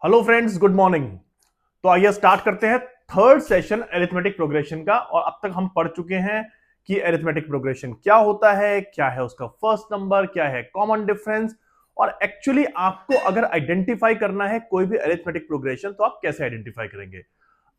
Hello friends, good morning. तो आइए start करते हैं थर्ड सेशन अरिथमेटिक प्रोग्रेशन का। और अब तक हम पढ़ चुके हैं कि अरिथमेटिक प्रोग्रेशन क्या होता है, क्या है उसका फर्स्ट नंबर, क्या है कॉमन डिफरेंस, और एक्चुअली आपको अगर आइडेंटिफाई करना है कोई भी अरिथमेटिक प्रोग्रेशन तो आप कैसे आइडेंटिफाई करेंगे।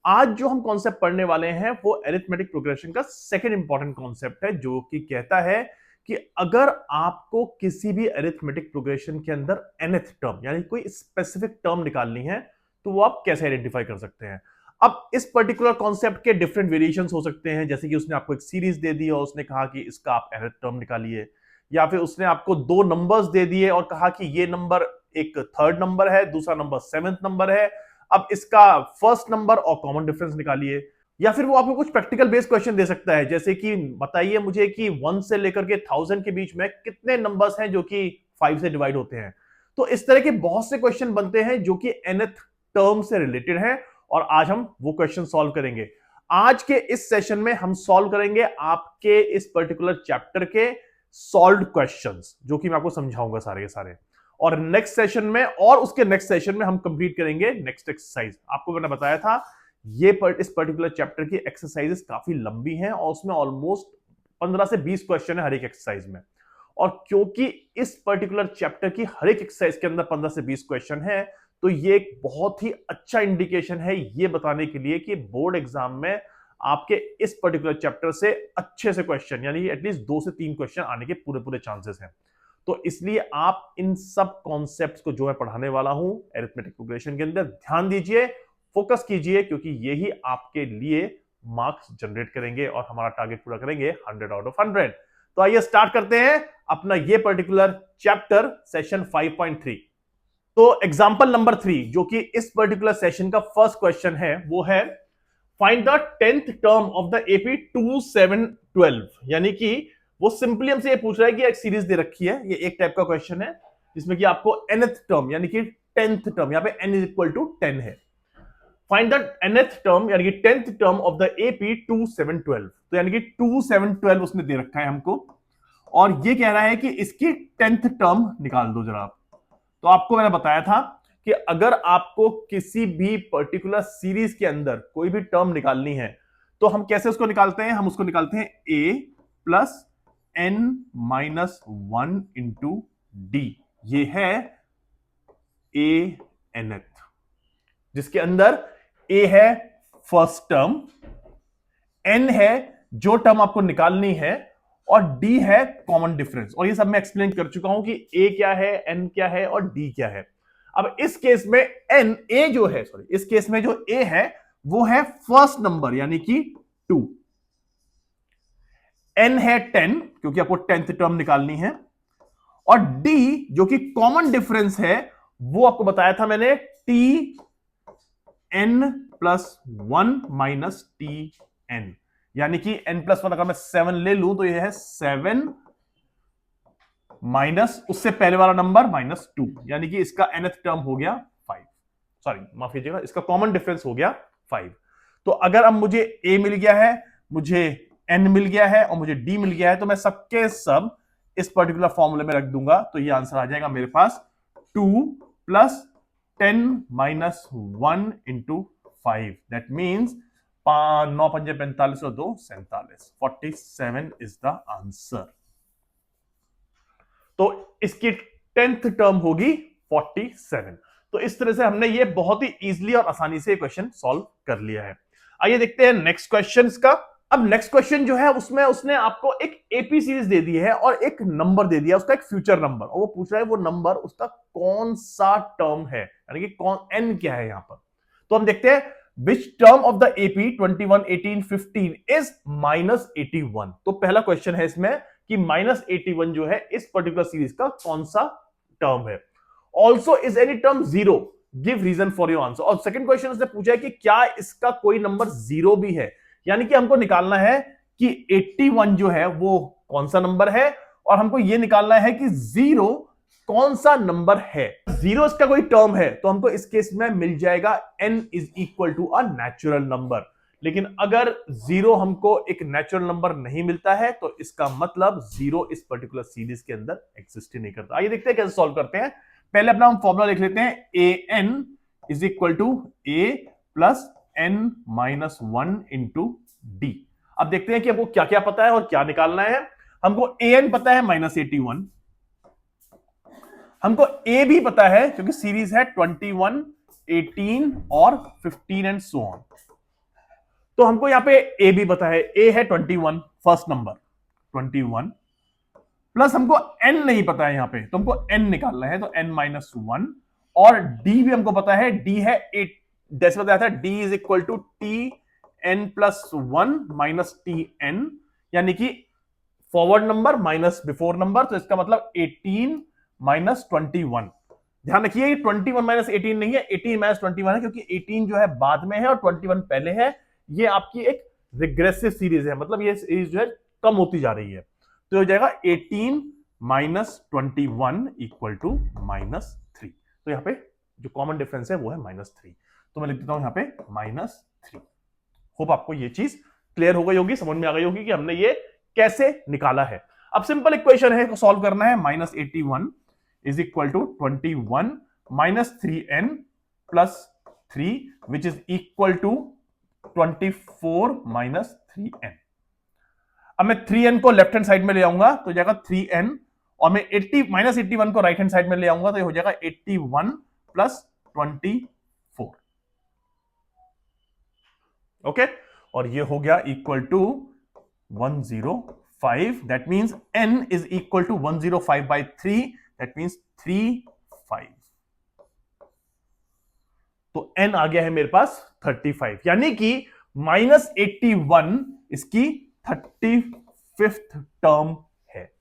आज जो हम कॉन्सेप्ट पढ़ने वाले हैं वो अरिथमेटिक प्रोग्रेशन का सेकंड इंपॉर्टेंट कॉन्सेप्ट है, जो कि कहता है कि अगर आपको किसी भी अरिथमेटिक प्रोग्रेशन के अंदर nth टर्म यानी कोई स्पेसिफिक टर्म निकालनी है तो वो आप कैसे आइडेंटिफाई कर सकते हैं। अब इस पर्टिकुलर कॉन्सेप्ट के डिफरेंट वेरिएशंस हो सकते हैं, जैसे कि उसने आपको एक सीरीज दे दी और उसने कहा कि इसका आप nth टर्म निकालिए, या फिर उसने आपको दो नंबर्स दे दिए और कहा कि ये नंबर एक थर्ड नंबर है, दूसरा नंबर सेवेंथ नंबर है, अब इसका फर्स्ट नंबर और कॉमन डिफरेंस निकालिए। या फिर वो आपको कुछ प्रैक्टिकल बेस्ड क्वेश्चन दे सकता है, जैसे कि बताइए मुझे कि 1 से लेकर के 1000 के बीच में कितने नंबर्स हैं जो कि 5 से डिवाइड होते हैं। तो इस तरह के बहुत से क्वेश्चन बनते हैं जो कि nth टर्म से रिलेटेड हैं, और आज हम वो क्वेश्चन सॉल्व करेंगे। आज के इस सेशन में हम सॉल्व करेंगे आपके इस पर्टिकुलर चैप्टर के सॉल्व क्वेश्चंस, जो कि मैं आपको समझाऊंगा सारे के सारे। और नेक्स्ट सेशन में और उसके नेक्स्ट सेशन में हम कंप्लीट करेंगे नेक्स्ट एक्सरसाइज। आपको मैंने बताया था इस पर्टिकुलर चैप्टर की एक्सरसाइजेस काफी लंबी हैं और उसमें ऑलमोस्ट 15 से 20 क्वेश्चन है हर एक एक्सरसाइज में। और क्योंकि इस पर्टिकुलर चैप्टर की हर एक एक्सरसाइज के अंदर 15 से 20 क्वेश्चन है, तो ये एक बहुत ही अच्छा इंडिकेशन है ये बताने के लिए कि बोर्ड एग्जाम में आपके इस पर्टिकुलर चैप्टर से अच्छे से क्वेश्चन यानी एटलीस्ट 2 से 3 क्वेश्चन आने के पूरे पूरे चांसेस हैं। तो इसलिए आप इन सब कॉन्सेप्ट्स को जो मैं पढ़ाने वाला हूं अरिथमेटिक प्रोग्रेशन के अंदर ध्यान दीजिए, फोकस कीजिए, क्योंकि यही आपके लिए मार्क्स जनरेट करेंगे और हमारा टारगेट पूरा करेंगे 100 आउट ऑफ 100। तो आइए स्टार्ट करते हैं अपना ये पर्टिकुलर चैप्टर सेशन 5.3। तो एग्जांपल नंबर 3 जो कि इस पर्टिकुलर सेशन का फर्स्ट क्वेश्चन है वो है find the 10th term of the AP 2712। यानी कि वो सिंपली हमसे ये पूछ रहा है कि एक सीरीज दे रखी है, ये एक टाइप का क्वेश्चन है जिसमें कि आपको nth टर्म यानी कि 10th टर्म, यहां पे n इज इक्वल टू 10 है। फाइंड द nth टर्म यानी कि 10th term of the AP 2712। तो यानी कि 2712 उसने दे रखा है हमको, और ये कह रहा है कि इसकी 10th टर्म निकाल दो जरा आप। तो आपको मैंने बताया था कि अगर आपको किसी भी पर्टिकुलर सीरीज के अंदर कोई भी टर्म निकालनी है तो हम कैसे उसको निकालते हैं, हम उसको निकालते हैं a plus n minus 1 into D. ये है a nth, जिसके अंदर a है फर्स्ट टर्म, n है जो टर्म आपको निकालनी है, और d है कॉमन डिफरेंस। और ये सब मैं एक्सप्लेन कर चुका हूं कि a क्या है, n क्या है और d क्या है। अब इस केस में इस केस में जो a है वो है फर्स्ट नंबर यानी कि 2, n है 10 क्योंकि आपको 10th टर्म निकालनी है, और d जो कि कॉमन डिफरेंस है वो आपको बताया था मैंने t n plus 1 minus t n, यानी कि n प्लस 1 अगर मैं 7 ले लूं तो यह है 7 माइनस उससे पहले वाला नंबर माइनस 2, यानी कि इसका nth टर्म हो गया 5। सॉरी माफ कीजिएगा, इसका कॉमन डिफरेंस हो गया 5। तो अगर अब मुझे a मिल गया है, मुझे n मिल गया है और मुझे d मिल गया है, तो मैं सबके सब इस पर्टिकुलर फॉर्मूले में रख दूंगा तो ये आंसर आ जाएगा मेरे पास 2 plus 10 minus 1 into 5। That means 9 पंजे 45 और 2 47, 47 इज द आंसर। तो इसकी 10th टर्म होगी 47। तो इस तरह से हमने ये बहुत ही इजीली और आसानी से क्वेश्चन सॉल्व कर लिया है। आइए देखते हैं नेक्स्ट क्वेश्चन का। अब नेक्स्ट क्वेश्चन जो है उसमें उसने आपको एक एपी सीरीज दे दी है और एक नंबर दे दिया, उसका एक फ्यूचर नंबर, और वो पूछ रहा है वो नंबर उसका कौन सा टर्म है, यानी कि कौन n क्या है यहां पर। तो हम देखते हैं which term of the AP 21 18 15 is minus 81। तो पहला क्वेश्चन है इसमें कि माइनस 81 जो है इस पर्टिकुलर सीरीज का कौन सा टर्म है। Also is any term zero, give reason for your answer. और सेकंड क्वेश्चन उसने पूछा है कि क्या इसका कोई नंबर जीरो भी है, यानी कि हमको निकालना है कि 81 जो है वो कौन सा नंबर है, और हमको ये निकालना है कि जीरो कौन सा नंबर है। जीरो इसका कोई टर्म है तो हमको इस केस में मिल जाएगा n is equal to a natural number. लेकिन अगर जीरो हमको एक नेचुरल नंबर नहीं मिलता है तो इसका मतलब जीरो इस पर्टिकुलर सीरीज के अंदर एग्जिस्ट ही नहीं करता। आइए देखते हैं कैसे सॉल्व करते हैं। पहले अपना हम फॉर्मूला लिख लेते हैं, an is equal to a plus n minus 1 into d. अब देखते हैं कि हमको क्या क्या पता है और क्या निकालना है। हमको an पता है -81, हमको a भी पता है क्योंकि सीरीज है 21, 18 और 15 एंड सो ऑन। तो हमको यहां पे a भी पता है, a है 21 फर्स्ट नंबर 21, प्लस हमको n नहीं पता है यहां पे, तो हमको n निकालना है, तो n माइनस 1, और d भी हमको पता है, d है 8, जैसे बताया था d is equal to t n plus 1 minus t n, यानी कि forward number minus before number, तो इसका मतलब 18 माइनस 21। ध्यान रखिए 21 माइनस 18 नहीं है, 18 माइनस 21 है, क्योंकि 18 जो है बाद में है और 21 पहले है। ये आपकी एक रिग्रेसिव सीरीज है, मतलब ये सीरीज जो है कम होती जा रही है, तो हो जाएगा 18 माइनस 21 इक्वल टू -3। तो यहां पे जो कॉमन डिफरेंस है वो है -3, तो मैं लिख देता हूं यहां पे -3। होप आपको ये चीज क्लियर हो गई होगी, समझ में आ गई होगी कि हमने ये कैसे निकाला है। अब सिंपल इक्वेशन है को सॉल्व करना है, -81 is equal to 21 minus 3n plus 3 which is equal to 24 minus 3n। अब मैं 3n को लेफ्ट हैंड साइड में ले आऊंगा तो जाएगा 3n, और मैं 81 को राइट हैंड साइड में ले आऊंगा तो ये हो जाएगा 81 प्लस 24। ओके, और ये हो गया equal to 105, that means n is equal to 105 by 3, that means 35। तो n आ गया है मेरे पास 35, यानी कि -81 इसकी 35th टर्म है।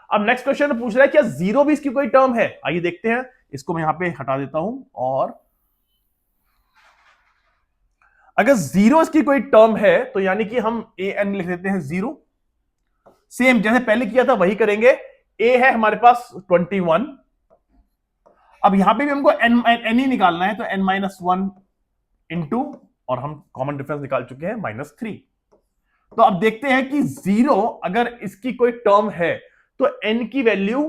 अब नेक्स्ट क्वेश्चन पूछ रहा है क्या जीरो भी इसकी कोई टर्म है? आइए देखते हैं, इसको मैं यहां पे हटा देता हूं, और अगर जीरो इसकी कोई टर्म है तो यानी कि हम ए एन लिख देते हैं 0, सेम जैसे पहले किया था वही करेंगे। ए है हमारे पास 21, अब यहां पे भी हमको एन ही निकालना है, तो n माइनस 1 इंटू, और हम कॉमन डिफरेंस निकाल चुके हैं -3। तो अब देखते हैं कि 0 अगर इसकी कोई टर्म है तो n की वैल्यू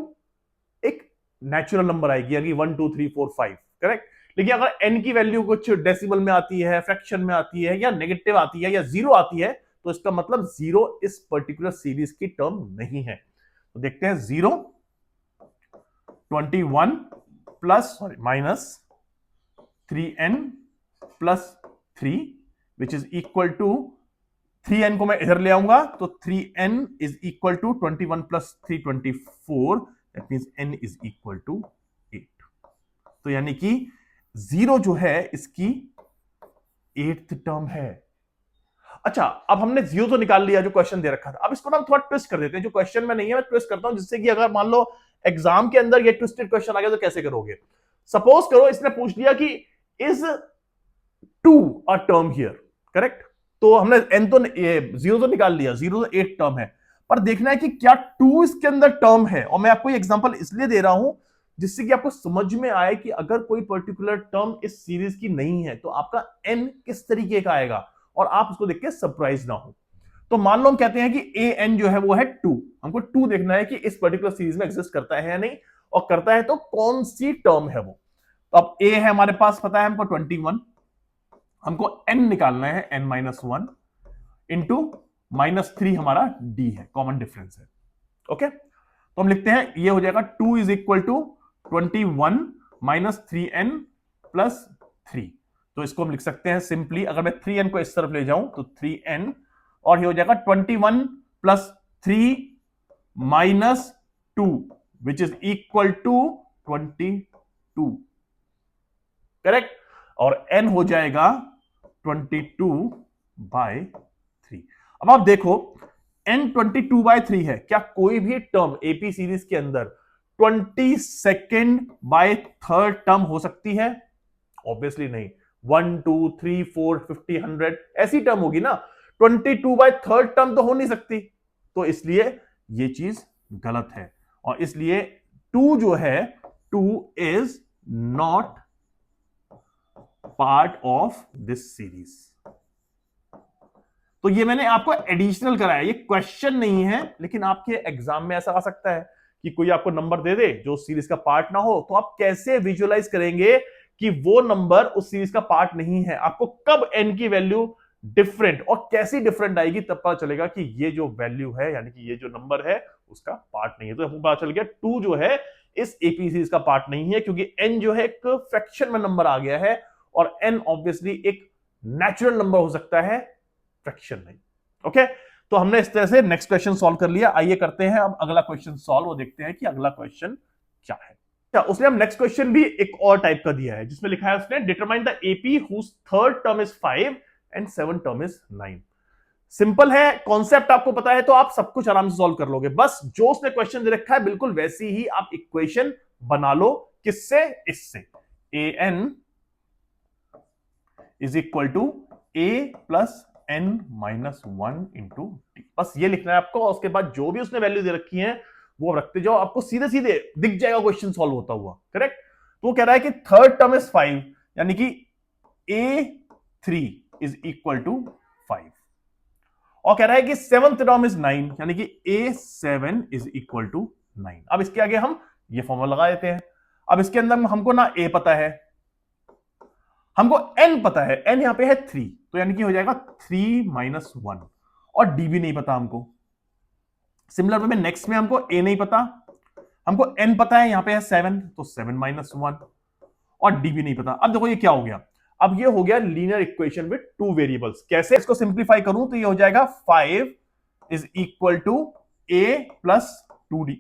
एक नेचुरल नंबर आएगी, यानी 1 2 3 4 5, करेक्ट। लेकिन अगर n की वैल्यू कुछ डेसिमल में आती है, फ्रैक्शन में आती है, या नेगेटिव आती है, या 0 आती है, तो इसका मतलब 0 इस पर्टिकुलर सीरीज की टर्म नहीं है। तो देखते हैं 0, 21 plus minus 3n plus 3 which is equal to 3n को मैं इधर ले आऊंगा तो 3n is equal to 21 plus 3 24, that means n is equal to 8। तो यानी कि 0 जो है इसकी 8th टर्म है। अच्छा, अब हमने 0 तो निकाल लिया जो क्वेश्चन दे रखा था, अब इसको ना थोड़ा ट्विस्ट कर देते हैं, जो क्वेश्चन में नहीं है मैं ट्विस्ट करता हूं, जिससे कि अगर मान लो एग्जाम के अंदर ये ट्विस्टेड क्वेश्चन आ गया तो कैसे करोगे। सपोज करो इसने पूछ लिया कि is 2 a term here, correct. तो हमने n तो 0 तो निकाल लिया, 0 तो 8 टर्म है, पर देखना है कि क्या 2 इसके अंदर टर्म है। और मैं आपको ये एग्जांपल इसलिए दे रहा हूं जिससे कि आपको समझ में आए कि अगर कोई पर्टिकुलर टर्म इस सीरीज की नहीं है तो आपका n किस तरीके का आएगा, और आप उसको देख के सरप्राइज ना हो। तो मान लो हम कहते हैं कि ए एन जो है वो है 2, हमको 2 देखना है कि इस पर्टिकुलर सीरीज में एग्जिस्ट करता है या नहीं, और करता है तो कौन सी टर्म है वो। तो अब ए है हमारे पास पता है हमको 21, हमको n निकालना है n माइनस 1 इंटू -3 हमारा d है, कॉमन डिफरेंस है। ओके, तो हम लिखते हैं ये हो जाएगा 2 is equal to 21 minus 3n plus 3। तो इसको हम लिख सकते हैं सिंपली, अगर मैं 3n को इस तरफ ले जाऊं तो 3n, और ये हो जाएगा 21 plus 3 minus 2 which is equal to 22, correct. और n हो जाएगा 22 बाय 3। अब आप देखो n 22 बाय 3 है, क्या कोई भी टर्म एपी सीरीज के अंदर 22nd बाय 3rd टर्म हो सकती है? ऑब्वियसली नहीं। 1 2 3 4 50 100 ऐसी टर्म होगी ना, 22 बाय 3rd टर्म तो हो नहीं सकती। तो इसलिए ये चीज गलत है, और इसलिए 2 जो है 2 is not part of this series. तो ये मैंने आपको एडिशनल कराया, ये क्वेश्चन नहीं है, लेकिन आपके एग्जाम में ऐसा आ सकता है कि कोई आपको नंबर दे दे जो सीरीज का पार्ट ना हो, तो आप कैसे विजुअलाइज करेंगे कि वो नंबर उस सीरीज का पार्ट नहीं है। आपको कब n की वैल्यू डिफरेंट और कैसी डिफरेंट आएगी तब पता चलेगा कि ये जो वैल्यू है यानी कि ये जो नंबर है उसका पार्ट नहीं है। तो हमको पता चल गया 2 जो है इस एपी सीरीज का पार्ट नहीं है, क्योंकि n जो है एक फ्रैक्शन में नंबर आ गया है और n ऑब्वियसली एक नेचुरल नंबर हो सकता है, फ्रैक्शन नहीं। ओके, तो हमने इस तरह से नेक्स्ट क्वेश्चन सॉल्व कर लिया। आइए करते हैं अब अगला क्वेश्चन सॉल्व, वो देखते हैं कि अगला क्वेश्चन क्या है। क्या उसने हम नेक्स्ट क्वेश्चन भी एक और टाइप का दिया है, जिसमें लिखा है उसने determine the AP whose third term is 5 and 7 term is 9। Simple है, कॉन्सेप्ट आपको पता है तो आप सब कुछ आराम से सॉल्व कर लोगे। बस जो उसने क्वेश्चन दे रखा है बिल्कुल वैसी ही आप इक्वेशन बना लो। किससे? इससे। A n is equal to a plus n minus 1 into t. बस ये लिखना है आपको, और उसके बाद जो भी उसने वैल्यू दे रखी है वो रखते जाओ, आपको सीधे सीधे दिख जाएगा क्वेश्चन सॉल्व होता हुआ। करेक्ट? तो वो कह रहा है कि थर्ड टर्म इज 5 यानी कि a3 इज इक्वल टू 5, और कह रहा है कि सेवंथ टर्म इज 9 यानी कि a7 इज इक्वल टू 9। अब इसके आगे हम ये फॉर्मूला लगा देते हैं। अब इसके अंदर हमको ना a पता है, हमको n पता है, n यहां पे है 3, तो यानी कि हो जाएगा 3 माइनस 1, और d भी नहीं पता हमको। सिमिलर वे में नेक्स्ट में हमको a नहीं पता, हमको n पता है, यहां पे है 7, तो 7 माइनस 1, और d भी नहीं पता। अब देखो ये क्या हो गया, अब ये हो गया लीनियर इक्वेशन विद 2 वेरिएबल्स। कैसे इसको सिंप्लीफाई करूं तो ये हो जाएगा 5 is equal to a plus 2d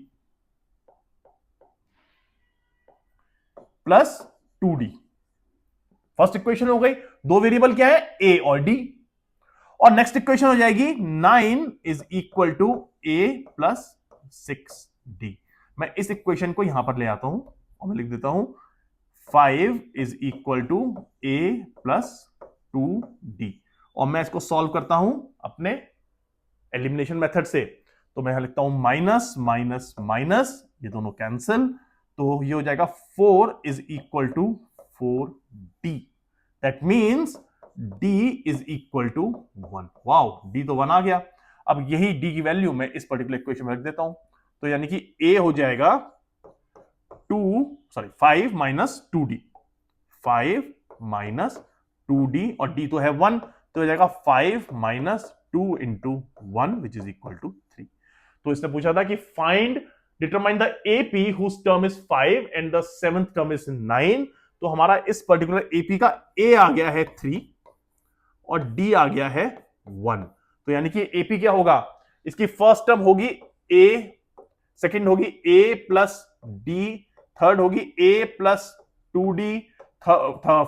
plus 2d। First equation हो गई, 2 वेरिएबल क्या है, a और d। और नेक्स्ट इक्वेशन हो जाएगी 9 is equal to a plus 6d। मैं इस इक्वेशन को यहां पर ले आता हूं और मैं लिख देता हूं 5 is equal to a plus 2d, और मैं इसको सॉल्व करता हूं अपने एलिमिनेशन मेथड से। तो मैं यहां लिखता हूं माइनस माइनस माइनस, ये दोनों कैंसिल, तो ये हो जाएगा 4 is equal to 4d। That means d is equal to 1। Wow, d तो 1 आ गया। अब यही d की वैल्यू मैं इस पर्टिकुलर इक्वेशन में रख देता हूं, तो यानी कि a हो जाएगा 5 माइनस 2d, 5 माइनस 2d, और d तो है 1, तो हो जाएगा 5 minus 2 into 1 which is equal to 3। तो इसने पूछा था कि find determine the AP whose term is 5 and the seventh term is 9। तो हमारा इस पर्टिकुलर एपी का a आ गया है 3 और d आ गया है 1। तो यानी कि एपी क्या होगा, इसकी फर्स्ट टर्म होगी a, सेकंड होगी a प्लस d, थर्ड होगी a प्लस 2d,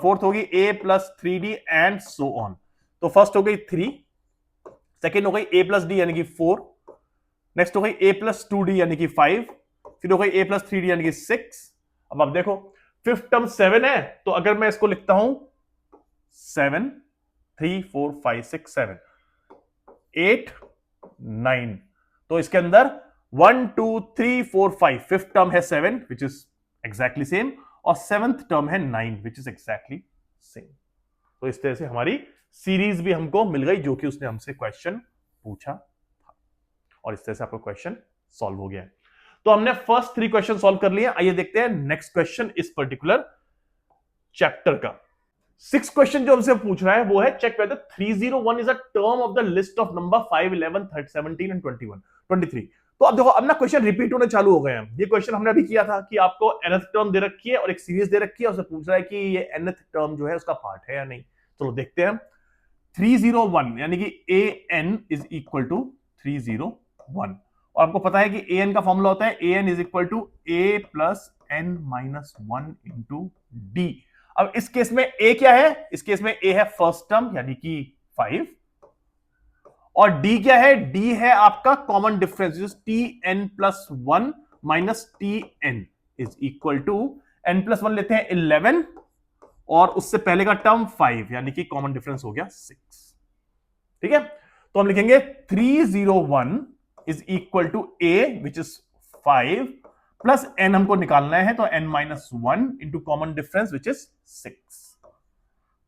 फोर्थ होगी a plus 3d and so on. तो फर्स्ट हो गई 3, सेकंड हो गई a प्लस d यानी कि 4, नेक्स्ट हो गई a प्लस 2d यानी कि 5, फिर हो गई a प्लस 3d यानी कि 6। अब आप देखो फिफ्थ टर्म 7 है, तो अगर मैं इसको लिखता हूं 7, 3 4 5 6 7 8 9, तो इसके अंदर 1 2 3 4 5, फिफ्थ टर्म है 7 विच इज एग्जैक्टली सेम, और सेवंथ टर्म है 9 विच इज एग्जैक्टली सेम। तो इस तरह से हमारी सीरीज भी हमको मिल गई जो कि उसने हमसे क्वेश्चन पूछा था, और इस तरह से आपका क्वेश्चन सॉल्व हो गया है। तो हमने फर्स्ट 3 क्वेश्चन सॉल्व कर लिए। आइए देखते हैं नेक्स्ट क्वेश्चन इस पर्टिकुलर चैप्टर का। 6 क्वेश्चन जो हमसे पूछ रहा है वो है check whether 301 is a term of the list of number 5 11 17 and 21 23। तो अब देखो, अब ना क्वेश्चन रिपीट होने चालू हो गए हैं। ये क्वेश्चन हमने अभी किया था कि आपको nth टर्म दे रखी है और एक सीरीज दे रखी है, उससे पूछ रहा है कि ये nth टर्म जो है उसका पार्ट है या नहीं। चलो देखते हैं। 301 यानी कि an इज इक्वल टू 301, और आपको पता है कि an का फॉर्मूला होता है an is equal to a plus n minus 1 into d। अब इस केस में a क्या है, इस केस में a है फर्स्ट टर्म यानी कि 5, और d क्या है, d है आपका common difference tn plus 1 minus tn is equal to n plus 1 लेते हैं 11, और उससे पहले का टर्म 5 यानी कि कॉमन डिफरेंस हो गया 6। ठीक है, तो हम लिखेंगे 301 is equal to a which is 5 plus n हमको निकालना है, तो n minus 1 into common difference which is 6।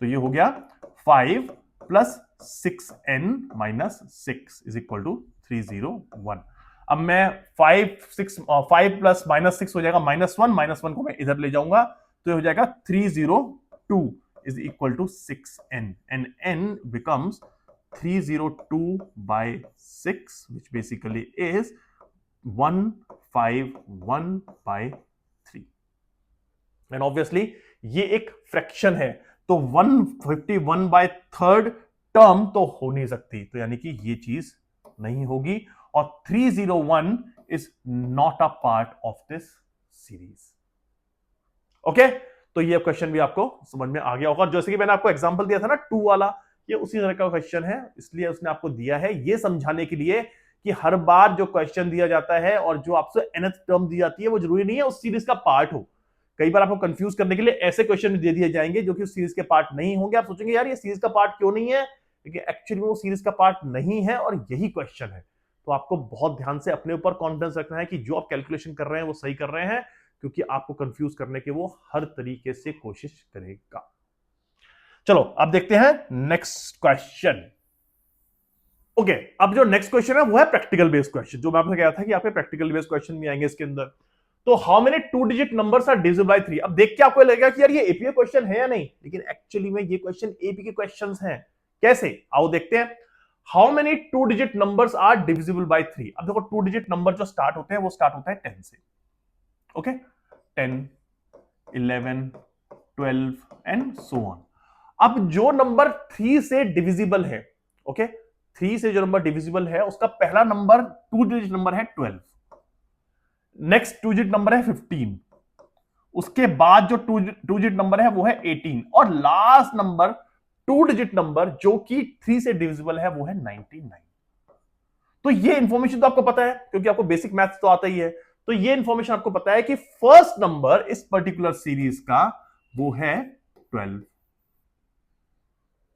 तो ये हो गया 5 plus 6n minus 6 is equal to 301। अब मैं 5 प्लस माइनस 6 हो जाएगा -1 को मैं इधर ले जाऊंगा, तो ये हो जाएगा 302 is equal to 6n and n becomes 302 by 6 which basically is 151 by 3 and obviously ये एक फ्रैक्शन है, तो 151 बाय थर्ड टर्म तो हो नहीं सकती, तो यानी कि ये चीज नहीं होगी, और 301 is not a part of this series. Okay, तो ये क्वेश्चन भी आपको समझ में आ गया होगा। जैसे कि मैंने आपको एग्जांपल दिया था ना 2 वाला, ये उसी तरह का क्वेश्चन है, इसलिए उसने आपको दिया है ये समझाने के लिए कि हर बार जो क्वेश्चन दिया जाता है और जो आपसे nth टर्म दी जाती है वो जरूरी नहीं है उस सीरीज का पार्ट हो। कई बार आपको कंफ्यूज करने के लिए ऐसे क्वेश्चन दे दिए जाएंगे जो कि उस सीरीज के पार्ट नहीं होंगे। आप सोचेंगे यार ये सीरीज का पार्ट क्यों नहीं है, क्योंकि एक्चुअली वो सीरीज का पार्ट नहीं है और यही क्वेश्चन है। तो आपको बहुत ध्यान से अपने ऊपर कॉन्फिडेंस रखना है कि जो आप कैलकुलेशन कर रहे हैं वो सही कर रहे हैं, क्योंकि आपको कंफ्यूज करने की वो हर तरीके से कोशिश करेगा। चलो अब देखते हैं नेक्स्ट क्वेश्चन। ओके, अब जो नेक्स्ट क्वेश्चन है वो है प्रैक्टिकल बेस्ड क्वेश्चन, जो मैं आपसे कहा था कि आपके प्रैक्टिकल बेस्ड क्वेश्चन भी आएंगे इसके अंदर। तो how many 2 digit numbers are divisible by 3। अब देख के आपको लगेगा कि यार ये एपीए क्वेश्चन है या नहीं, लेकिन एक्चुअली में ये क्वेश्चन एपी के क्वेश्चंस हैं। कैसे, आओ देखते हैं। How many 2 digit numbers are divisible by 3। अब देखो 2 डिजिट नंबर जो स्टार्ट होते हैं वो स्टार्ट होता है 10 से। Okay, 10, 11, 12 and so on. अब जो नंबर 3 से डिविजिबल है, ओके, 3 से जो नंबर डिविजिबल है उसका पहला नंबर 2 डिजिट नंबर है 12, नेक्स्ट 2 डिजिट नंबर है 15, उसके बाद जो 2 डिजिट नंबर है वो है 18, और लास्ट नंबर 2 डिजिट नंबर जो कि 3 से डिविजिबल है वो है 99। तो ये इंफॉर्मेशन तो आपको पता है क्योंकि आपको बेसिक मैथ्स तो आता ही है। तो ये इंफॉर्मेशन आपको पता है कि फर्स्ट नंबर इस पर्टिकुलर सीरीज का वो है 12।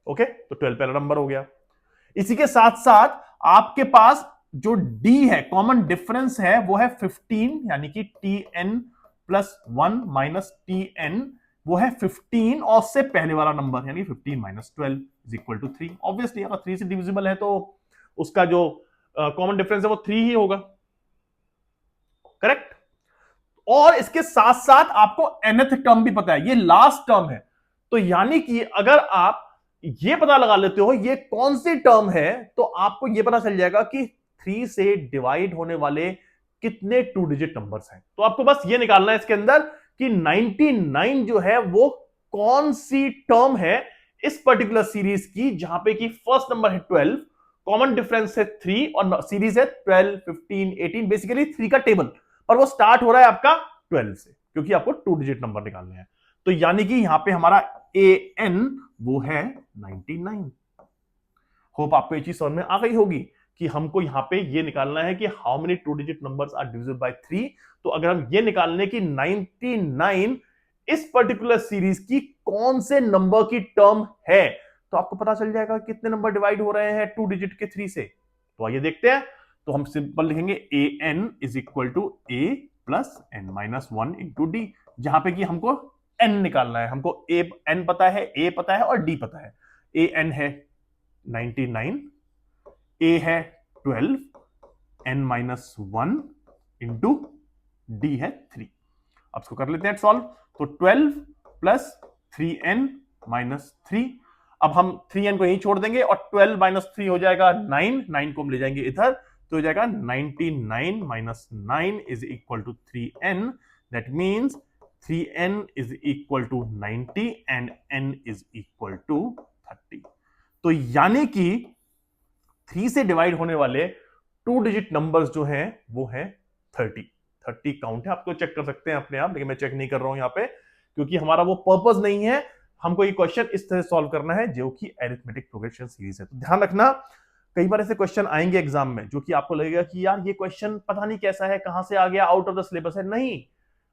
ओके, तो 12 पहला नंबर हो गया। इसी के साथ साथ आपके पास जो d है, कॉमन डिफरेंस है, वो है 15, यानी कि tn प्लस 1 माइनस tn, वो है 15 और उससे पहले वाला नंबर, यानी 15 minus 12 is equal to 3। Obviously अगर 3 से डिविजिबल है तो उसका जो कॉमन डिफरेंस है वो 3 ही होगा, करेक्ट। और इसके साथ साथ आपको nth टर्म भी पता है, ये लास्ट टर्म है, तो यानी कि अगर आप ये पता लगा लेते हो ये कौन सी टर्म है, तो आपको ये पता चल जाएगा कि 3 से डिवाइड होने वाले कितने 2 डिजिट नंबर्स हैं। तो आपको बस ये निकालना है इसके अंदर कि 99 जो है वो कौन सी टर्म है इस पर्टिकुलर सीरीज की, जहां पे कि फर्स्ट नंबर है 12, कॉमन डिफरेंस है 3 और सीरीज है 12, 15, 18, बेसिकली 3 का टेबल, और वो स्टार्ट हो रहा है आपका 12 से, क्योंकि आपको 2 डिजिट नंबर निकालने हैं। तो यानी कि यहां पे हमारा an वो है 99। होप आपको ये चीज समझ में आ गई होगी कि हमको यहां पे ये निकालना है कि how many 2 digit numbers are divisible by 3। तो अगर हम ये निकालने की 99 इस पर्टिकुलर सीरीज की कौन से नंबर की टर्म है, तो आपको पता चल जाएगा कितने नंबर डिवाइड हो रहे हैं 2 डिजिट के 3 से। तो आइए देखते हैं। तो हम सिंपल लिखेंगे an is equal to a plus n minus 1 into d, जहां पे कि हमको n निकालना है। हमको n पता है, a पता है और d पता है। an है 99, a है 12, n माइनस 1 इंटू डी है 3। अब इसको कर लेते हैं सॉल्व। तो 12 प्लस 3n माइनस 3, अब हम 3n को यहीं छोड़ देंगे और 12 माइनस 3 हो जाएगा 9, 9 को हम ले जाएंगे इधर, तो हो जाएगा 99 minus 9 is equal to 3n, that means 3n is equal to 90 and n is equal to 30। तो यानी कि 3 से डिवाइड होने वाले 2 डिजिट नंबर्स जो हैं वो है 30 काउंट है। आपको चेक कर सकते हैं अपने आप, लेकिन मैं चेक नहीं कर रहा हूं यहां पे क्योंकि हमारा वो पर्पस नहीं है। हमको ये क्वेश्चन इस तरह सॉल्व करना है जो कि अरिथमेटिक प्रोग्रेशन सीरीज है। तो ध्यान रखना, कई बार ऐसे क्वेश्चन आएंगे एग्जाम में जो कि आपको लगेगा कि यार ये क्वेश्चन पता नहीं कैसा है, कहां से आ गया, आउट ऑफ द सिलेबस है। नहीं,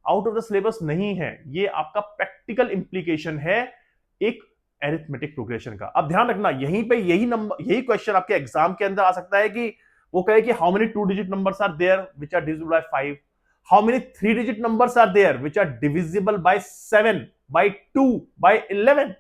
आउट ऑफ द सिलेबस नहीं है, ये आपका प्रैक्टिकल इंप्लीकेशन है एक अरिथमेटिक प्रोग्रेशन का। अब ध्यान रखना, यहीं पे यही क्वेश्चन आपके एग्जाम के अंदर आ सकता है कि वो कहे कि how many 2 digit numbers are there which are divisible by 5, how many 3 digit numbers are there which are divisible by 7, by 2, by 11।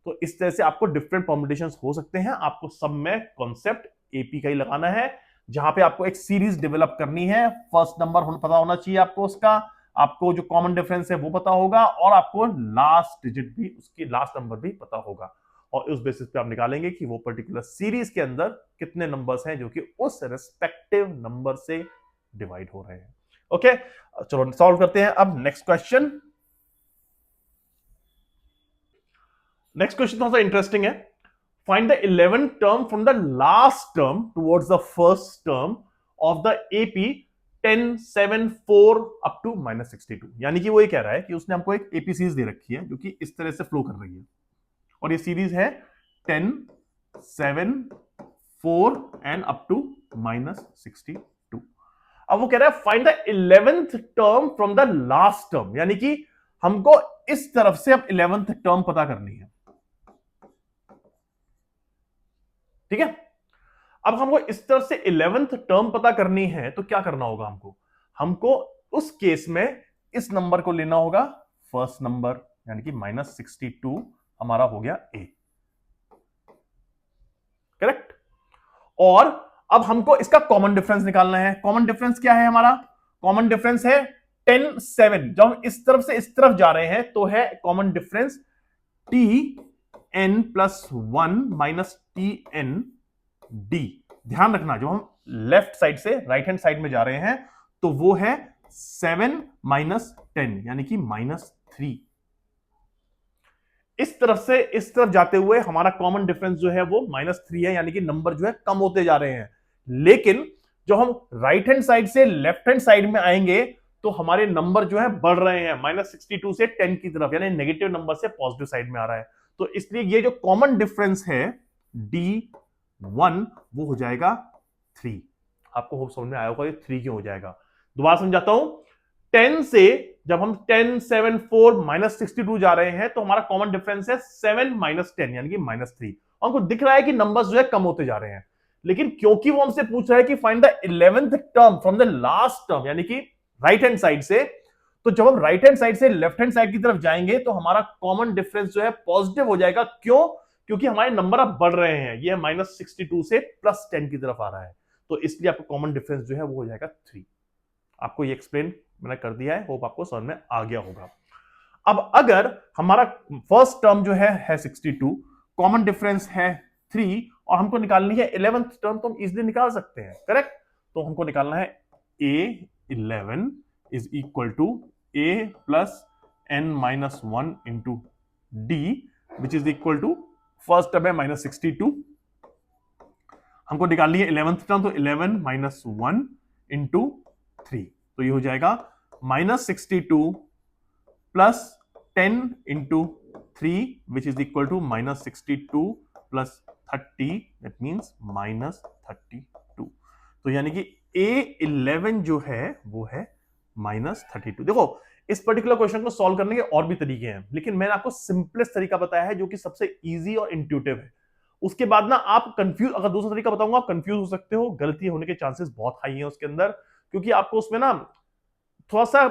तो इस तरह से आपको डिफरेंट परम्यूटेशंस हो सकते हैं। आपको सब में कॉन्सेप्ट एपी का ही लगाना है, जहां पे आपको एक सीरीज डेवलप करनी है। फर्स्ट नंबर पता होना चाहिए आपको उसका, आपको जो कॉमन डिफरेंस है वो पता होगा और आपको लास्ट डिजिट भी, उसकी लास्ट नंबर भी पता होगा, और उस बेसिस पे आप निकालेंगे कि वो पर्टिकुलर सीरीज के अंदर कितने नंबर्स हैं जो कि उस रिस्पेक्टिव नंबर से डिवाइड हो रहे हैं। ओके, चलो सॉल्व करते हैं अब नेक्स्ट क्वेश्चन। नेक्स्ट क्वेश्चन थोड़ा सा इंटरेस्टिंग है। Find the 11th term from the last term towards the first term of the AP 10, 7, 4 up to -62। यानी कि वो ये कह रहा है कि उसने हमको एक एपी सीरीज दे रखी है जो कि इस तरह से फ्लो कर रही है, और ये सीरीज है 10, 7, 4 एंड अप टू -62। अब वो कह रहा है find the 11th term from the last term, यानी कि हमको इस तरफ से अब 11th टर्म पता करनी है। ठीक है, अब हमको इस तरफ से 11th टर्म पता करनी है तो क्या करना होगा हमको उस केस में इस नंबर को लेना होगा फर्स्ट नंबर, यानी कि -62 हमारा हो गया ए, करेक्ट। और अब हमको इसका कॉमन डिफरेंस निकालना है। कॉमन डिफरेंस क्या है हमारा? कॉमन डिफरेंस है 10, 7। जब हम इस तरफ से इस तरफ जा रहे हैं तो है common difference tn+1 -tn d। ध्यान रखना, जो हम लेफ्ट साइड से राइट हैंड साइड में जा रहे हैं तो वो है 7 -10 यानी कि -3। इस तरफ से इस तरफ जाते हुए हमारा कॉमन डिफरेंस जो है वो -3 है, यानी कि नंबर जो है कम होते जा रहे हैं। लेकिन जो हम राइट हैंड साइड से लेफ्ट हैंड साइड में आएंगे तो हमारे नंबर जो है बढ़ रहे हैं, -62 से 10 की तरफ, यानी नेगेटिव नंबर से पॉजिटिव साइड में आ रहा है। तो इसलिए ये जो कॉमन डिफरेंस है D1 वो हो जाएगा 3। आपको होप समझ में आया होगा ये 3 क्यों हो जाएगा। दोबारा समझाता हूं, 10 से जब हम 10, 7, 4 -62 जा रहे हैं तो हमारा कॉमन डिफरेंस है 7 -10 यानी कि -3। हमको दिख रहा है कि नंबर्स जो है कम होते जा रहे हैं, लेकिन क्योंकि वो हमसे पूछ रहा है कि find the 11th term from the last term, यानी कि राइट हैंड साइड से, तो जब हम राइट हैंड साइड से लेफ्ट हैंड साइड की तरफ जाएंगे तो हमारा कॉमन डिफरेंस जो है पॉजिटिव हो जाएगा। क्यों? क्योंकि हमारे नंबर अब बढ़ रहे हैं, ये -62 से +10 की तरफ आ रहा है, तो इसलिए आपका कॉमन डिफरेंस जो है वो हो जाएगा 3। आपको ये एक्सप्लेन मैंने कर दिया है, होप आपको समझ में आ गया होगा। अब अगर हमारा फर्स्ट टर्म जो है 62, कॉमन डिफरेंस है 3 और हमको निकालनी है 11th टर्म, तो हम इजीली निकाल सकते हैं, करेक्ट। तो हमको निकालना है A11 is equal to A plus n-1 into D which is equal to first term है -62, हमको निकालनी है 11th टर्म, तो 11 -1 इंटू 3, तो ये हो जाएगा -62 plus 10 into 3 which is equal to -62 plus 30, that means -32। तो यानी कि A11 जो है वो है -32। देखो, इस पर्टिकुलर क्वेश्चन को सॉल्व करने के और भी तरीके हैं, लेकिन मैंने आपको सिंपलेस्ट तरीका बताया है जो कि सबसे इजी और इंट्यूटिव है। उसके बाद ना आप कंफ्यूज, अगर दूसरा तरीका बताऊंगा आप कंफ्यूज हो सकते हो, गलती होने के चांसेस बहुत हाई हैं उसके अंदर, क्योंकि आपको उसमें ना थोड़ा सा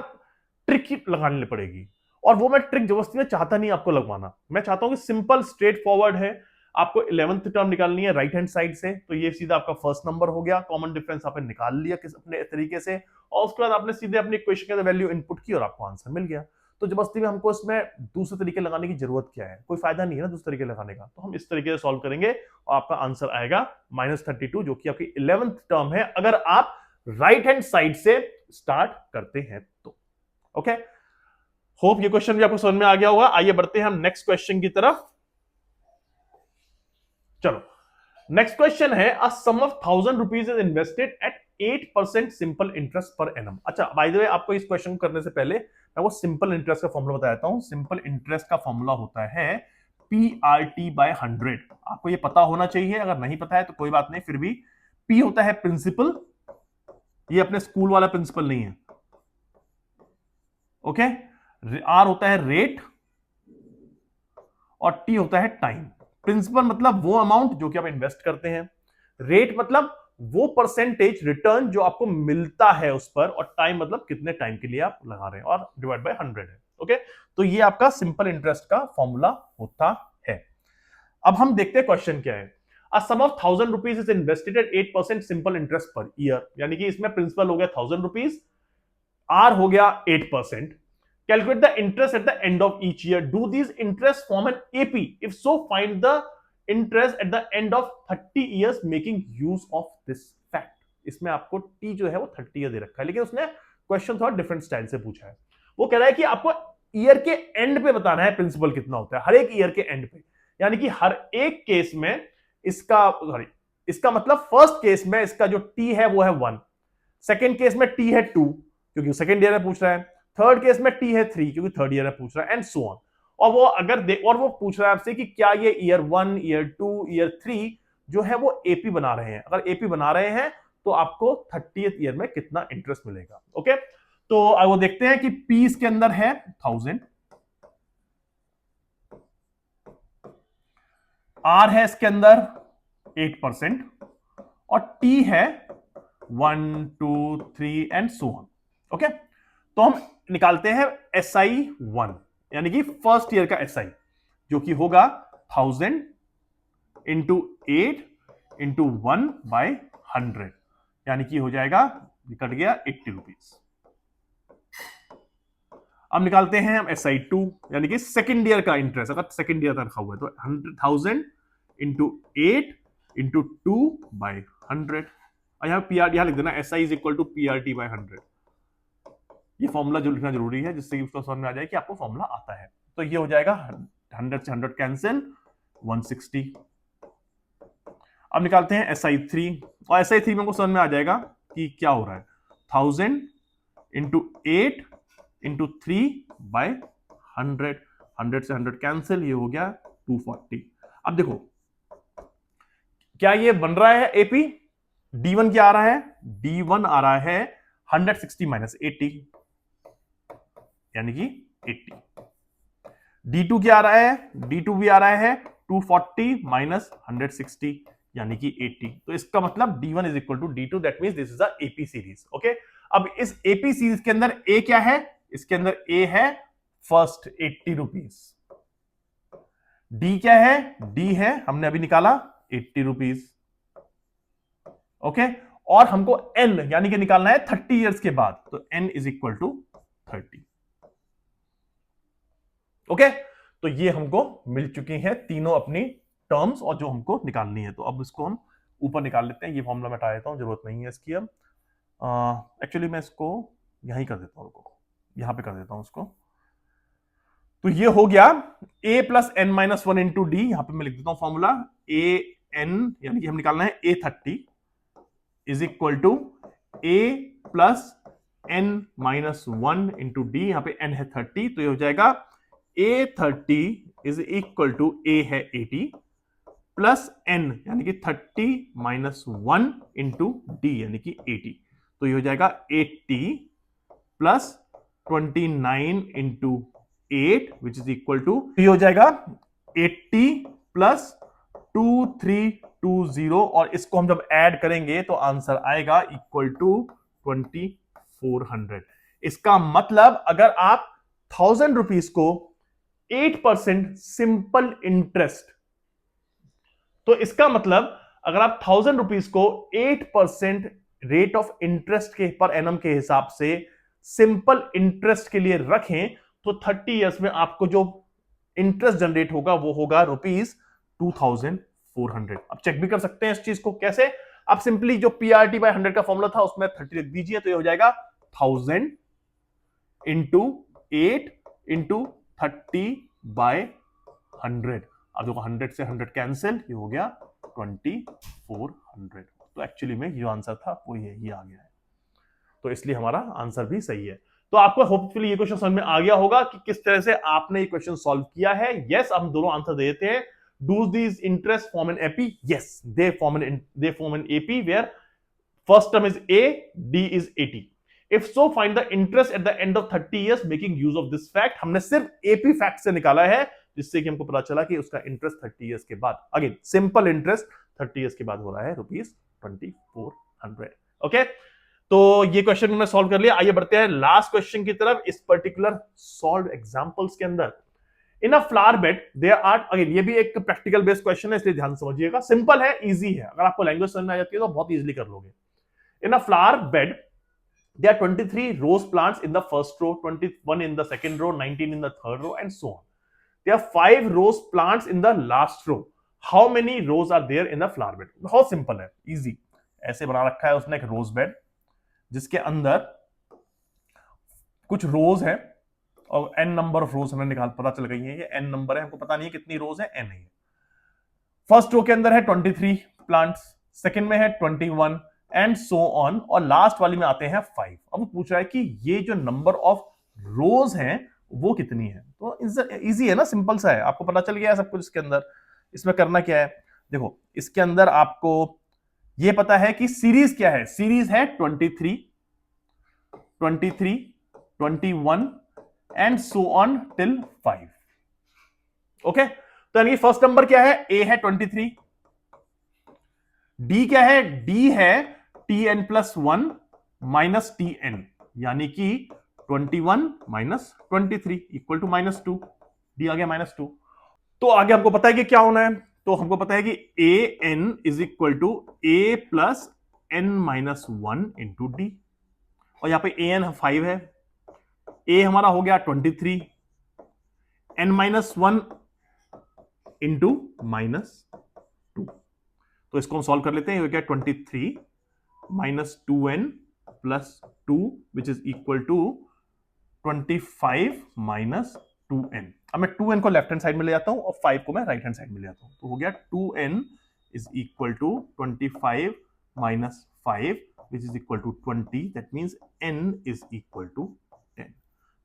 ट्रिक लगानी पड़ेगी, और वो मैं ट्रिक जबरदस्ती में चाहता नहीं आपको लगवाना। मैं चाहता हूं कि सिंपल स्ट्रेट फॉरवर्ड है। आपको 11th टर्म निकालनी है राइट हैंड साइड से, तो ये सीधा आपका फर्स्ट नंबर हो गया, कॉमन डिफरेंस आपने निकाल लिया किस अपने तरीके से, और उसके बाद आपने सीधे अपने इक्वेशन के अंदर वैल्यू इनपुट की और आपको आंसर मिल गया। तो जबरदस्ती में हमको इसमें दूसरे तरीके लगाने की जरूरत क्या है? कोई फायदा नहीं है ना दूसरे तरीके लगाने का। तो हम इस तरीके से सॉल्व करेंगे और आपका आंसर आएगा -32, जो कि आपकी 11th टर्म है अगर आप राइट हैंड साइड से स्टार्ट करते हैं तो। ओके, होप ये क्वेश्चन भी आपको समझ में आ गया होगा। आइए बढ़ते हैं हम नेक्स्ट क्वेश्चन की तरफ। चलो, नेक्स्ट क्वेश्चन है a sum of 1000 rupees is invested at 8% simple interest per annum. अच्छा, बाय द वे, आपको इस क्वेश्चन को करने से पहले मैं वो सिंपल इंटरेस्ट का फॉर्मूला बता देता हूं। सिंपल इंटरेस्ट का फॉर्मूला होता है PRT/100। आपको ये पता होना चाहिए, अगर नहीं पता है तो कोई बात नहीं, फिर भी P होता है प्रिंसिपल, ये अपने स्कूल वाला प्रिंसिपल नहीं है, ओके। R होता है रेट और T होता है टाइम। प्रिंसिपल मतलब वो अमाउंट जो कि आप इन्वेस्ट करते हैं, रेट मतलब वो परसेंटेज रिटर्न जो आपको मिलता है उस पर, और टाइम मतलब कितने टाइम के लिए आप लगा रहे हैं, और डिवाइड बाय 100 है, ओके। तो ये आपका सिंपल इंटरेस्ट का फॉर्मूला होता है। अब हम देखते हैं क्वेश्चन क्या है। A sum of 1000 rupees is invested at 8% simple interest per year, यानी कि इसमें प्रिंसिपल हो गया 1000 रुपीज, आर हो गया 8%. Calculate the interest at the end of each year. Do these interests form an AP? If so, find the interest at the end of 30 years making use of this fact. इसमें आपको T जो है वो 30 year दे रखा है, लेकिन उसने question थोड़ा डिफरेंट स्टाइल से पूछा है. वो कह रहा है कि आपको ईयर के एंड पे बताना है प्रिंसिपल कितना होता है, हर एक ईयर के एंड पे. यानी कि हर एक केस में इसका मतलब फर्स्ट केस में इसका जो T है वो है 1, सेकेंड केस में T है 2 क्योंकि सेकेंड ईयर में पूछ रहा है, थर्ड केस में T है 3 क्योंकि थर्ड ईयर में पूछ रहा है, एंड सो ऑन. और वो पूछ रहा है आपसे कि क्या ये ईयर 1, ईयर 2, ईयर 3 जो है वो एपी बना रहे हैं. अगर एपी बना रहे हैं तो आपको 30th ईयर में कितना इंटरेस्ट मिलेगा. ओके, तो वो देखते हैं कि पी इसके अंदर है 1000, आर है इसके अंदर 8% और टी है 1, 2, 3 एंड सो ऑन. ओके, तो हम निकालते हैं SI1 यानी कि फर्स्ट ईयर का SI जो कि होगा 1000 इंटू 8 इंटू 1 बाय 100 यानी कि हो जाएगा, कट गया 80 रुपीज. अब निकालते हैं हम SI2 यानी कि सेकेंड ईयर का इंटरेस्ट. अगर सेकेंड ईयर का रखा हुआ है तो 1000 इंटू 8 इंटू 2 बाय 100. यहां पीआर यहां लिख देना SI is equal to PRT by 100. ये फॉर्मूला जो लिखना जरूरी है जिससे उसको समझ में आ जाए कि आपको फॉर्मूला आता है. तो ये हो जाएगा 100 से 100 कैंसिल 160. अब निकालते हैं SI3 और SI3 में को समझ में आ जाएगा कि क्या हो रहा है. 1000 इंटू 8 इंटू 3 बाय 100. 100 से 100 कैंसिल, ये हो गया 240. अब देखो क्या ये बन रहा है एपी. D1 क्या आ रहा है, D1 आ रहा है 160 माइनस 80 यानी कि 80. D2 क्या आ रहा है, D2 भी आ रहा है 240 माइनस 160 यानी कि 80. तो इसका मतलब D1 is equal to D2, that means this is a AP series. Okay, अब इस एपी सीरीज के अंदर ए क्या है, इसके अंदर ए है फर्स्ट 80 रुपीज. डी क्या है, डी है हमने अभी निकाला 80 रुपीज. ओके, और हमको एन यानी कि निकालना है 30 इयर्स के बाद, तो n is equal to 30. Okay, तो ये हमको मिल चुकी हैं तीनों अपनी टर्म्स और जो हमको निकालनी है. तो अब इसको हम ऊपर निकाल लेते हैं. ये फॉर्मूला मैं हटा देता हूं, जरूरत नहीं है इसकी. अब एक्चुअली मैं इसको यहीं कर देता हूं, यहां पे कर देता हूं इसको. तो ये हो गया a plus n minus 1 into d. यहां पे मैं लिख देता हूं फॉर्मूला ए एन यानी कि हम निकालना है A30 is equal to a plus n minus 1 into d. यहां पे n है 30 तो ये हो जाएगा A30 is equal to a है 80 प्लस n यानी कि 30 माइनस 1 इंटू डी यानी कि 80. तो ये हो जाएगा 80 plus 29 into 8 which is equal to, ये हो जाएगा 80 प्लस 2320 और इसको हम जब ऐड करेंगे तो आंसर आएगा इक्वल टू 2400. इसका मतलब अगर आप 1000 रुपीज को 8% सिंपल इंटरेस्ट, तो इसका मतलब अगर आप 1000 रुपीज को 8% रेट ऑफ इंटरेस्ट के पर एनम के हिसाब से सिंपल इंटरेस्ट के लिए रखें तो 30 इयर्स में आपको जो इंटरेस्ट जनरेट होगा वो होगा ₹2400. अब चेक भी कर सकते हैं इस चीज को कैसे. आप सिंपली जो PRT बाय 100 का फॉर्मूला था उसमें 30 लिख दीजिए तो ये हो जाएगा 1000 इंटू 8 इंटू 30 बाय 100. अब देखो 100 से 100 कैंसिल, ये हो गया 2400. तो एक्चुअली में जो आंसर था वो यही आ गया है. तो इसलिए हमारा आंसर भी सही है. तो आपको होपफुली ये क्वेश्चन समझ में आ गया होगा कि किस तरह से आपने ये क्वेश्चन सॉल्व किया है. यस, हम दोनों आंसर देते हैं. Do these interest form an AP? Yes, they form an AP where first term is A, D is 80. If so find the interest at the end of 30 years making use of this fact. हमने सिर्फ AP fact से निकाला है जिससे कि हमको पता चला कि उसका इंटरेस्ट 30 इयर्स के बाद, अगेन सिंपल इंटरेस्ट 30 इयर्स के बाद हो रहा है ₹2400. ओके, तो ये क्वेश्चन हमने सॉल्व कर लिया. आइए बढ़ते हैं लास्ट क्वेश्चन की तरफ. इस पर्टिकुलर सॉल्व एग्जांपल्स के अंदर in a flower bed there are, again ये भी एक प्रैक्टिकल बेस्ड क्वेश्चन है इसलिए ध्यान समझिएगा. सिंपल है, इजी है. अगर आपको लैंग्वेज समझ में आ जाती है तो बहुत इजीली कर लोगे. In a flower bed there are 23 rose plants in the first row, 21 in the second row, 19 in the third row, and so on. There are 5 rose plants in the last row. How many rows are there in the flower bed? बहुत simple है, easy. ऐसे बना रखा है उसने एक रोज bed जिसके अंदर कुछ रोज है और n नंबर ऑफ रोज हमें निकाल पता चल गई है. ये n नंबर है, हमको पता नहीं है कितनी रोज है, n है. फर्स्ट रो के अंदर है 23 प्लांट्स, सेकंड में है 21 एंड सो ऑन, और लास्ट वाली में आते हैं 5. अब वो पूछ रहा है कि ये जो नंबर ऑफ रोज हैं वो कितनी है. तो इजी है ना, सिंपल सा है, आपको पता चल गया है सब कुछ इसके अंदर. इसमें करना क्या है, देखो इसके अंदर आपको ये पता है कि सीरीज क्या है. सीरीज है 23, 21 and so on till 5. Okay, तो यानी फर्स्ट नंबर क्या है, ए है 23. डी क्या है, डी है tn+1 माइनस tn, यानी कि 21 माइनस 23 इक्वल टू -2. डी आ गया -2. तो आगे हमको पता है कि क्या होना है. तो हमको पता है कि a n is equal to a plus n minus 1 into d, और यहां पे ए एन 5 है. ए हमारा हो गया 23, एन माइनस 1 इंटू -2. तो इसको हम सॉल्व कर लेते हैं. ये क्या 23 minus 2n plus 2 which is equal to 25 minus 2n. अब मैं 2n को लेफ्ट हैंड साइड में ले जाता हूं और 5 को मैं राइट हैंड साइड में ले जाता हूं. तो हो गया 2n is equal to 25 minus 5 which is equal to 20. That means n is equal to 10.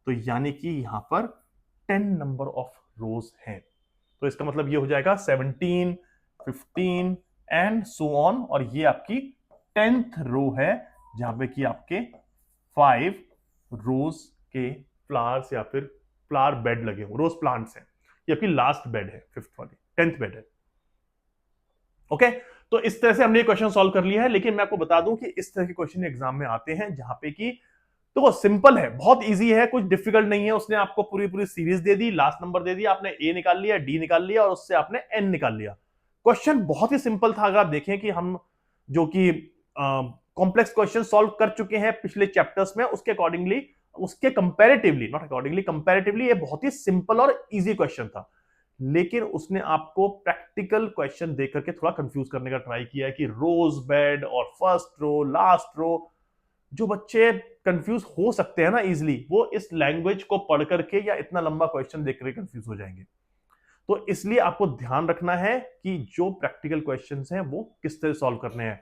तो यानी कि यहां पर 10 नंबर ऑफ रोज हैं. तो इसका मतलब ये हो जाएगा 17, 15 एंड सो ऑन, और ये आपकी 10th रो है जहां पे कि आपके 5 रोज के फ्लावर्स या फिर फ्लावर बेड लगे हो, रोज प्लांट्स हैं. ये आपकी लास्ट बेड है, 5th वाली, 10th बेड है. ओके, तो इस तरह से हमने ये क्वेश्चन सॉल्व कर लिया है. लेकिन मैं आपको बता दूं कि इस तरह के क्वेश्चन एग्जाम में आते हैं जहां पे कि तो सिंपल है, बहुत इजी है, कुछ डिफिकल्ट नहीं है. उसने आपको पूरी पूरी सीरीज दे दी, लास्ट नंबर दे दिया, आपने ए निकाल लिया, डी निकाल लिया और उससे आपने एन निकाल लिया. क्वेश्चन बहुत ही सिंपल था. अगर आप देखें कि हम जो कि कॉम्प्लेक्स क्वेश्चन सॉल्व कर चुके हैं पिछले चैप्टर्स में, उसके अकॉर्डिंगली, उसके कंपैरेटिवली, नॉट अकॉर्डिंगली, कंपैरेटिवली ये बहुत ही सिंपल और इजी क्वेश्चन था. लेकिन उसने आपको प्रैक्टिकल क्वेश्चन देकर के थोड़ा कंफ्यूज करने का ट्राई किया है कि रोज बेड और फर्स्ट रो, लास्ट रो. जो बच्चे कंफ्यूज हो सकते हैं ना इजीली, वो इस लैंग्वेज को पढ़ करके या इतना लंबा क्वेश्चन देख करके कंफ्यूज हो जाएंगे. तो इसलिए आपको ध्यान रखना है कि जो प्रैक्टिकल क्वेश्चंस हैं वो किस तरह सॉल्व करने हैं.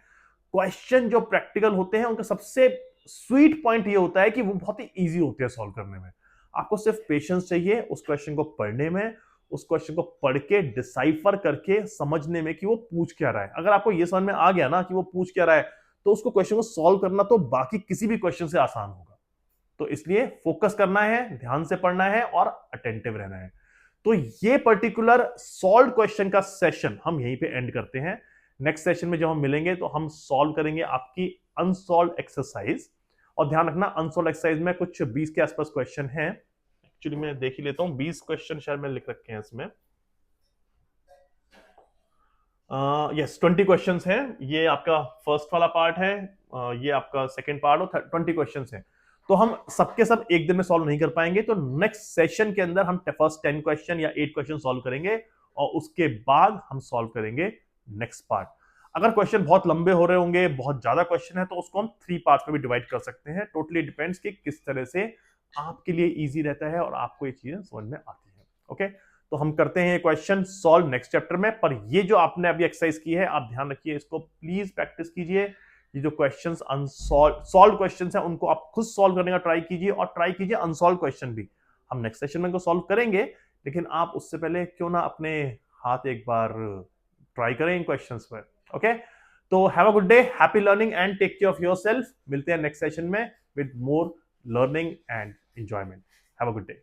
क्वेश्चन जो प्रैक्टिकल होते हैं उनका सबसे स्वीट पॉइंट ये होता है कि वो बहुत ही इजी होते हैं सॉल्व करने में. आपको सिर्फ पेशेंस चाहिए उस क्वेश्चन को पढ़ने में, उस क्वेश्चन को पढ़ के डिसाइफर करके समझने में कि वो पूछ क्या रहा है. अगर आपको ये समझ में आ गया ना कि वो पूछ क्या रहा है, तो उसको क्वेश्चन को सॉल्व करना तो बाकी किसी भी क्वेश्चन से आसान होगा. तो इसलिए फोकस करना है, ध्यान से पढ़ना है और अटेंटिव रहना है. तो ये पर्टिकुलर सॉल्व क्वेश्चन का सेशन हम यहीं पे एंड करते हैं. नेक्स्ट सेशन में जब हम मिलेंगे तो हम सॉल्व करेंगे आपकी अनसॉल्व एक्सरसाइज. और ध्यान रखना, अनसॉल्व एक्सरसाइज में कुछ 20 के आसपास क्वेश्चन हैं. एक्चुअली मैं देख ही लेता हूं, 20 क्वेश्चन शायद मैं लिख रखे हैं इसमें. यस, 20 क्वेश्चंस हैं. ये आपका फर्स्ट वाला पार्ट है, ये आपका सेकंड पार्ट, और 20 क्वेश्चंस हैं. तो हम सबके सब एक दिन में सॉल्व नहीं कर पाएंगे. तो नेक्स्ट सेशन के अंदर हम फर्स्ट 10 क्वेश्चन या 8 क्वेश्चन सॉल्व करेंगे और उसके बाद हम सॉल्व करेंगे नेक्स्ट पार्ट. अगर क्वेश्चन बहुत लंबे हो रहे होंगे, बहुत ज्यादा क्वेश्चन है, तो उसको हम 3 पार्ट्स में भी डिवाइड कर सकते हैं. टोटली डिपेंड्स कि किस तरह से आपके लिए इजी रहता है और आपको ये चीजें समझ में आती है. ओके, तो हम करते हैं ये क्वेश्चन सॉल्व नेक्स्ट चैप्टर में. पर ये जो आपने अभी एक्सरसाइज की है, आप ध्यान रखिए, इसको प्लीज प्रैक्टिस कीजिए. ये जो क्वेश्चंस सॉल्व क्वेश्चंस हैं उनको आप खुद सॉल्व करने का ट्राई कीजिए, और ट्राई कीजिए अनसॉल्व क्वेश्चन भी. हम नेक्स्ट सेशन में सॉल्व करेंगे, लेकिन आप उससे पहले क्यों ना अपने हाथ एक बार ट्राई करें इन क्वेश्चंस पर. ओके, तो have a good day, happy learning and take care of yourself. मिलते हैं नेक्स्ट सेशन में with more learning and enjoyment. Have a good day.